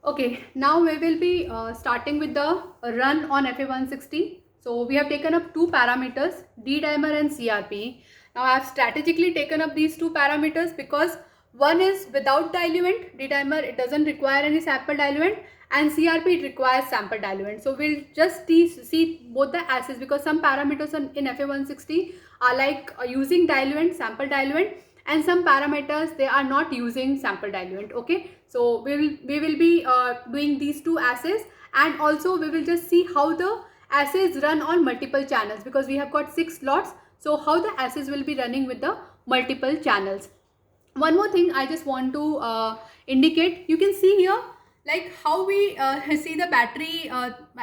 Okay, now we will be starting with the run on FA160. So we have taken up two parameters, D-dimer and CRP. Now I have strategically taken up these two parameters because one is without diluent, D-dimer it doesn't require any sample diluent, and CRP it requires sample diluent. So we'll just see both the assays because some parameters in FA160 are like using diluent, sample diluent, and some parameters they are not using sample diluent. Okay, so we will be doing these two assays, and also we will just see how the assays run on multiple channels because we have got 6 slots. So how the assays will be running with the multiple channels. One more thing I just want to indicate, you can see here like how we see the battery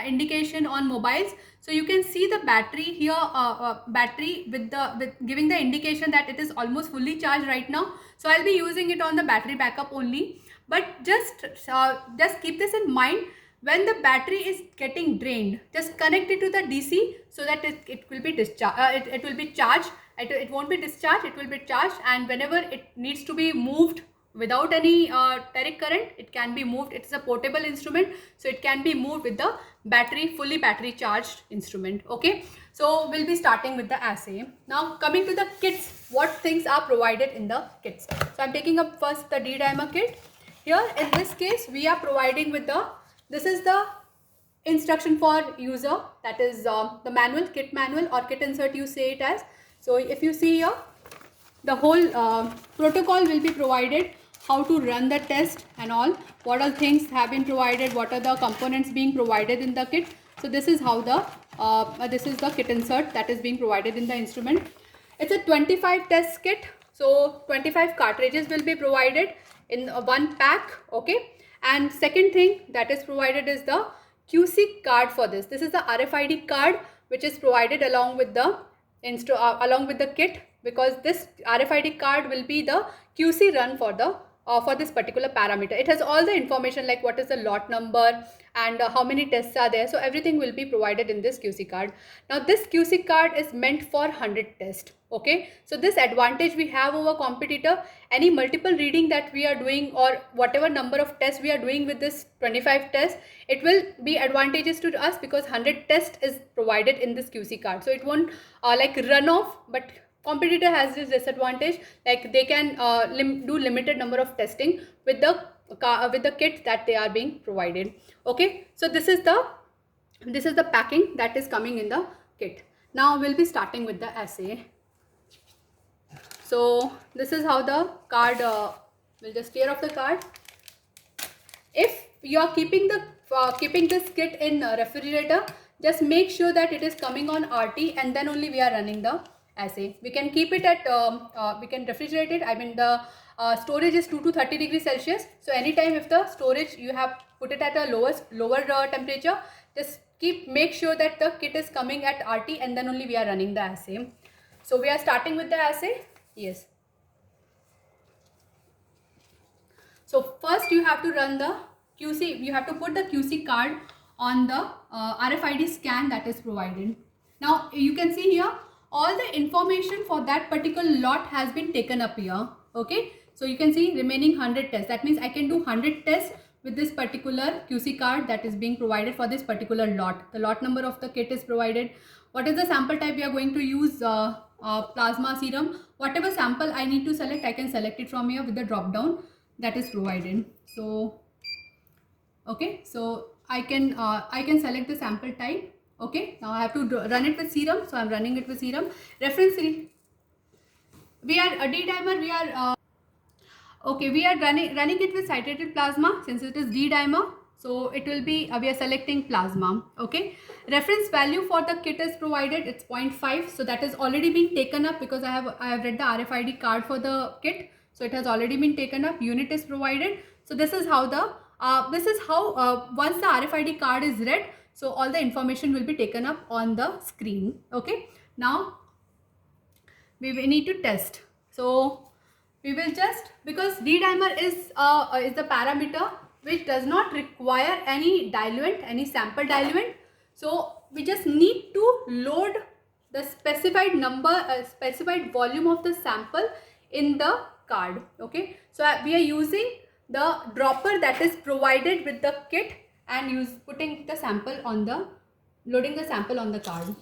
indication on mobiles. So you can see the battery here, battery with giving the indication that it is almost fully charged right now. So I'll be using it on the battery backup only, but just keep this in mind. When the battery is getting drained, just connect it to the DC so that it will be discharged, it will be charged. It won't be discharged, it will be charged, and whenever it needs to be moved without any direct current, it can be moved. It's a portable instrument, so it can be moved with the battery, fully battery charged instrument. Okay, so we'll be starting with the assay. Now coming to the kits, what things are provided in the kits. So I'm taking up first the D-dimer kit. Here in this case we are providing with this is the instruction for user, that is the manual, kit manual or kit insert you say it as. So if you see here, the whole protocol will be provided, how to run the test and all, what all things have been provided, what are the components being provided in the kit. So this is how this is the kit insert that is being provided in the instrument. It's a 25 test kit, so 25 cartridges will be provided in one pack. Okay, and second thing that is provided is the QC card for this. This is the RFID card which is provided along with the kit, because this RFID card will be the QC run for this particular parameter. It has all the information like what is the lot number and how many tests are there. So everything will be provided in this QC card. Now this QC card is meant for 100 tests. Okay, so this advantage we have over competitor. Any multiple reading that we are doing or whatever number of tests we are doing with this 25 tests, it will be advantageous to us because 100 test is provided in this QC card. So it won't like run off, but competitor has this disadvantage, like they can do limited number of testing with the kit that they are being provided. Okay, so this is the packing that is coming in the kit. Now we'll be starting with the assay. So this is how the card, we'll just tear off the card. If you are keeping this kit in refrigerator, just make sure that it is coming on RT and then only we are running the assay. We can keep it at we can refrigerate it. I mean the storage is 2 to 30 degrees Celsius. So anytime if the storage you have put it at a lower temperature, just make sure that the kit is coming at RT and then only we are running the assay. So we are starting with the assay. Yes. So first you have to run the QC, you have to put the QC card on the RFID scan that is provided. Now you can see here all the information for that particular lot has been taken up here. Okay, so you can see remaining 100 tests. That means I can do 100 tests with this particular QC card that is being provided for this particular lot. The lot number of the kit is provided. What is the sample type we are going to use? Plasma, serum, whatever sample I need to select, I can select it from here with the drop down that is provided. So okay, so I can select the sample type. Okay, now I have to run it with serum, so I'm running it with serum. Reference we are a D-dimer, we are okay, we are running it with citrated plasma since it is D-dimer. So it will be we are selecting plasma. Okay, reference value for the kit is provided, it's 0.5. So that is already been taken up because I have read the RFID card for the kit. So it has already been taken up. Unit is provided. So this is how once the RFID card is read, so all the information will be taken up on the screen. Okay, now we need to test. So we will just, because D-dimer is the parameter which does not require any diluent, any sample diluent. So we just need to load the specified number, specified volume of the sample in the card. Okay, so we are using the dropper that is provided with the kit and putting the sample on the, loading the sample on the card.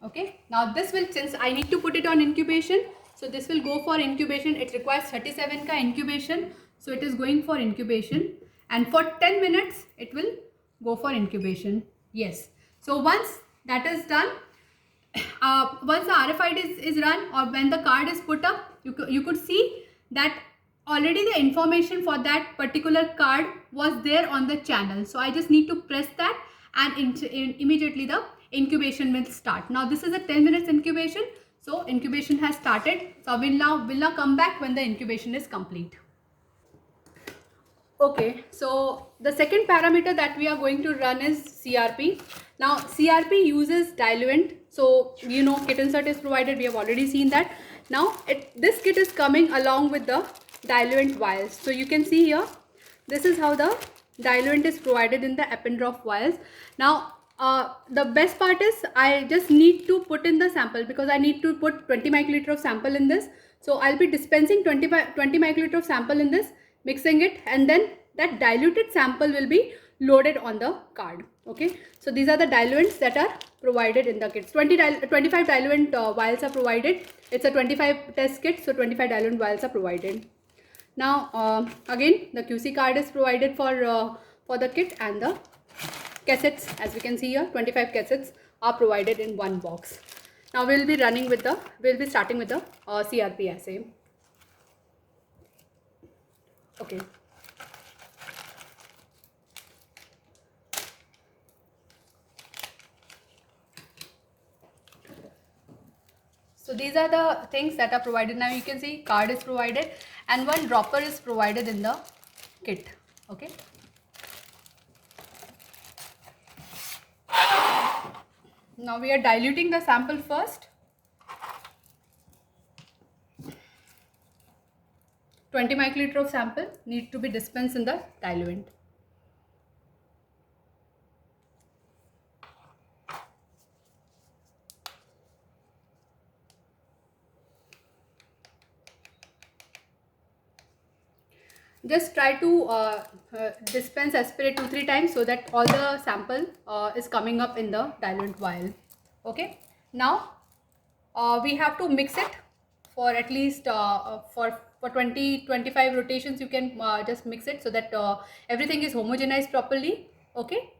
Okay, now this will, since I need to put it on incubation, so this will go for incubation. It requires 37 ka incubation, so it is going for incubation, and for 10 minutes it will go for incubation. Yes, so once that is done, once the RFID is run, or when the card is put up, you could see that already the information for that particular card was there on the channel. So I just need to press that, and immediately the incubation will start. Now this is a 10 minutes incubation, so incubation has started. So I will now come back when the incubation is complete. Okay, so the second parameter that we are going to run is CRP. Now CRP uses diluent, so you know kit insert is provided, we have already seen that. Now this kit is coming along with the diluent vials. So you can see here, this is how the diluent is provided in the Appendrof vials. Now the best part is I just need to put in the sample, because I need to put 20 microliter of sample in this. So I'll be dispensing 20 microliter of sample in this, mixing it, and then that diluted sample will be loaded on the card. Okay, so these are the diluents that are provided in the kits. 25 diluent vials are provided. It's a 25 test kit, so 25 diluent vials are provided. Now again the QC card is provided for the kit, and the cassettes, as we can see here, 25 cassettes are provided in one box. Now we'll be starting with the CRP assay. Okay. So these are the things that are provided. Now you can see card is provided and one dropper is provided in the kit. Okay. Now we are diluting the sample first. 20 microliter of sample need to be dispensed in the diluent. Just try to dispense, aspirate 2-3 times so that all the sample is coming up in the diluent vial. Okay. Now we have to mix it for at least for 20-25 rotations. You can just mix it so that everything is homogenized properly. Okay.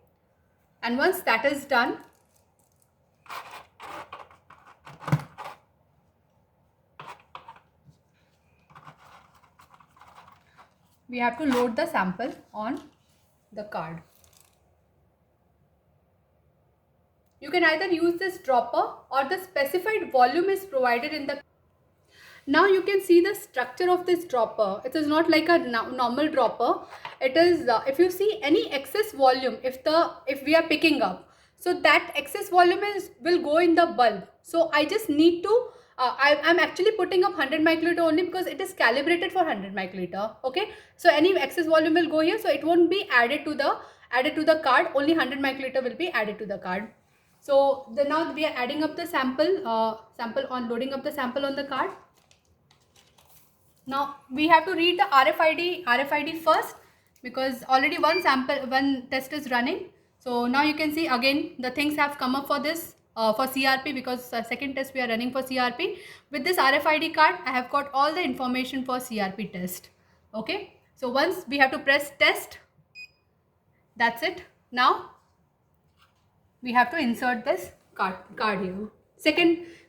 And once that is done, we have to load the sample on the card. You can either use this dropper or the specified volume is provided in the. Now you can see the structure of this dropper. It is not like a normal dropper. It is if you see any excess volume, if we are picking up, so that excess volume will go in the bulb. So I just need to I'm actually putting up 100 microliter only because it is calibrated for 100 microliter. Okay, so any excess volume will go here, so it won't be added to the card. Only 100 microliter will be added to the card. So now we are adding up the loading up the sample on the card. Now we have to read the RFID first, because already one test is running. So now you can see again the things have come up for this for CRP, because second test we are running for CRP. With this RFID card, I have got all the information for CRP test. Okay, so once we have to press test, that's it. Now we have to insert this card here.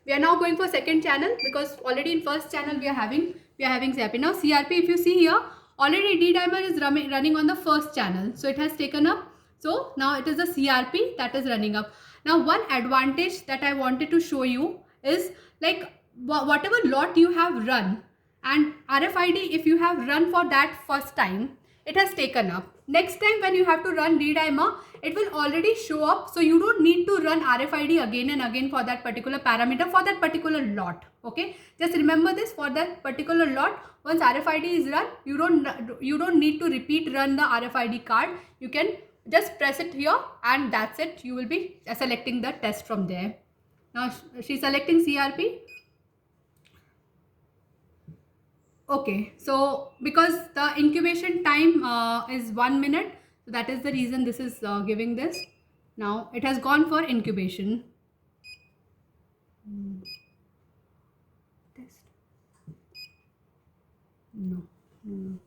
We are now going for second channel, because already in first channel we are having CRP. Now CRP, if you see here, already D-dimer is running on the first channel, so it has taken up. So now it is the CRP that is running up. Now one advantage that I wanted to show you is, like, whatever lot you have run, and RFID, if you have run for that first time, it has taken up. Next time when you have to run D-dimer, it will already show up, so you don't need to run RFID again and again for that particular parameter, for that particular lot. Okay, just remember this, for that particular lot, once RFID is run, you don't need to repeat run the RFID card. You can just press it here and that's it. You will be selecting the test from there. Now she's selecting CRP. Okay, so because the incubation time is 1 minute, so that is the reason this is giving this. Now it has gone for incubation. Test. No. No.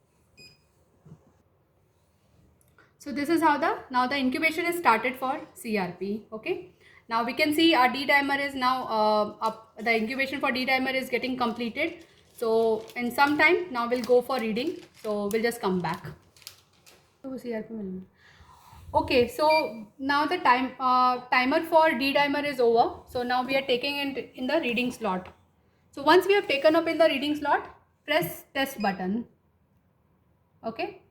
So this is how now the incubation is started for CRP. Okay. Now we can see our D dimer is now up. The incubation for D dimer is getting completed. So in some time now we'll go for reading. So we'll just come back. CRP. Okay, so now the timer for D dimer is over. So now we are taking it in the reading slot. So once we have taken up in the reading slot, press test button. Okay,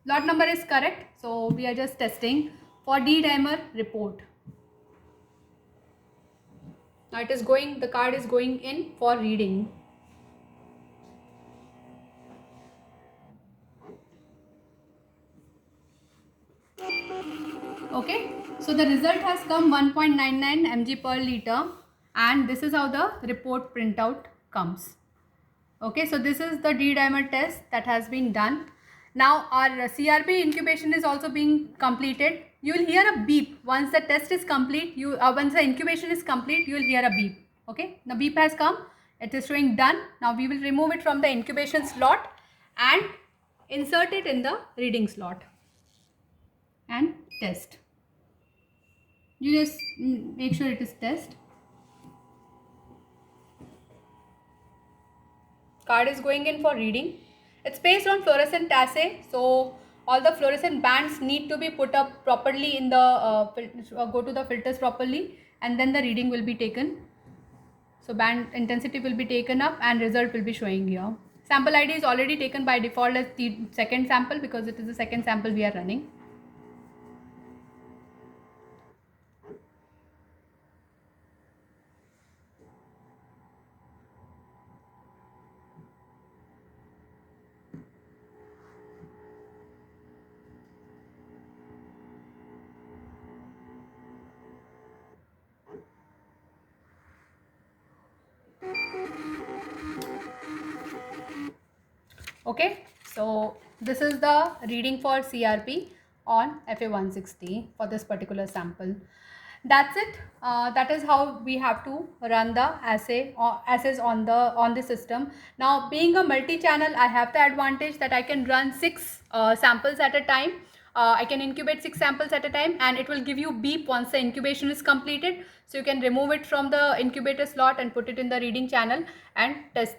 lot number is correct. So we are just testing for D dimer report. Now it is going, the card is going in for reading. Okay, so the result has come 1.99 mg per liter, and this is how the report printout comes. Okay, so this is the D dimer test that has been done. Now our CRP incubation is also being completed. You will hear a beep once the test is complete. Once the incubation is complete, you will hear a beep. Okay, the beep has come. It is showing done. Now we will remove it from the incubation slot and insert it in the reading slot and test. You just make sure it is test. Card is going in for reading. It's based on fluorescent assay, so all the fluorescent bands need to be put up properly in the go to the filters properly, and then the reading will be taken. So band intensity will be taken up and result will be showing here. Sample ID is already taken by default as the second sample because it is the second sample we are running. Okay, so this is the reading for CRP on FA160 for this particular sample. That's it. That is how we have to run the assays on the system. Now, being a multi-channel, I have the advantage that I can run 6 samples at a time. I can incubate 6 samples at a time, and it will give you beep once the incubation is completed. So you can remove it from the incubator slot and put it in the reading channel and test